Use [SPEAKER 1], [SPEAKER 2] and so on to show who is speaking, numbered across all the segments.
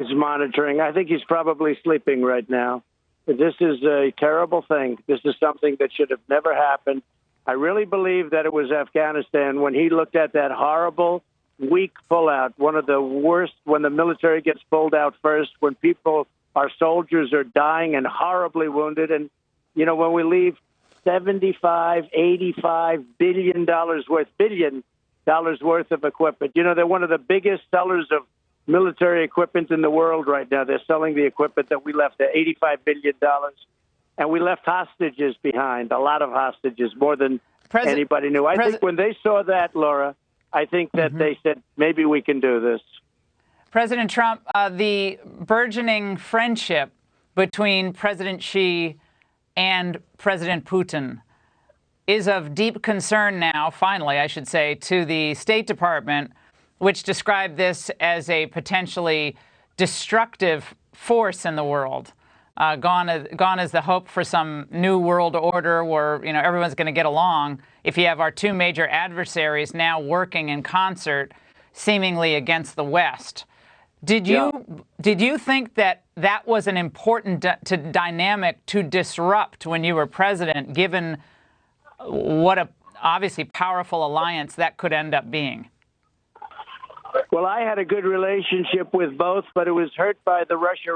[SPEAKER 1] is monitoring. I think he's probably sleeping right now. This is a terrible thing. This is something that should have never happened. I really believe that it was Afghanistan when he looked at that horrible, weak pullout, one of the worst when the military gets pulled out first, when people, our soldiers are dying and horribly wounded. And, you know, when we leave $75, $85 billion worth of equipment, you know, they're one of the biggest sellers of military equipment in the world right now. They're selling the equipment that we left at $85 billion. And we left hostages behind, a lot of hostages, more than anybody knew. I think when they saw that, Laura, I think that they said, maybe we can do this.
[SPEAKER 2] President Trump, the burgeoning friendship between President Xi and President Putin is of deep concern now, finally, I should say, to the State Department, which described this as a potentially destructive force in the world. Gone is the hope for some new world order where, you know, everyone's going to get along if you have our two major adversaries now working in concert, seemingly against the West. Did you think that that was an important dynamic to disrupt when you were president, given what a obviously powerful alliance that could end up being?
[SPEAKER 1] Well, I had a good relationship with both, but it was hurt by the Russia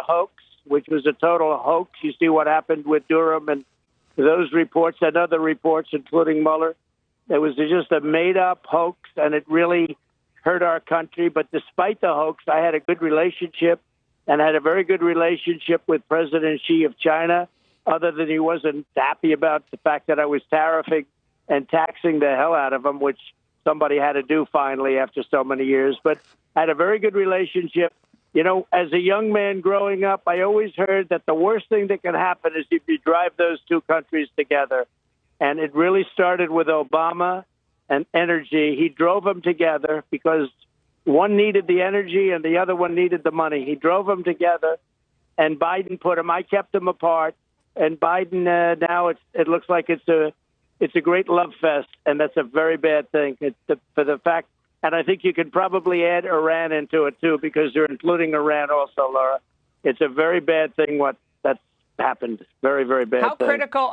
[SPEAKER 1] hoax, which was a total hoax. You see what happened with Durham and those reports and other reports, including Mueller. It was just a made-up hoax, and it really hurt our country. But despite the hoax, I had a good relationship and had a very good relationship with President Xi of China, other than he wasn't happy about the fact that I was tariffing and taxing the hell out of him, which somebody had to do finally after so many years. But I had a very good relationship. You know, as a young man growing up, I always heard that the worst thing that can happen is if you drive those two countries together. And it really started with Obama and energy. He drove them together because one needed the energy and the other one needed the money. He drove them together, and Biden put them. I kept them apart. And Biden, now it looks like it's a great love fest, and that's a very bad thing. For the fact. And I think you could probably add Iran into it, too, because they're including Iran also, Laura. It's a very bad thing that's happened. Very, very bad thing.
[SPEAKER 2] How critical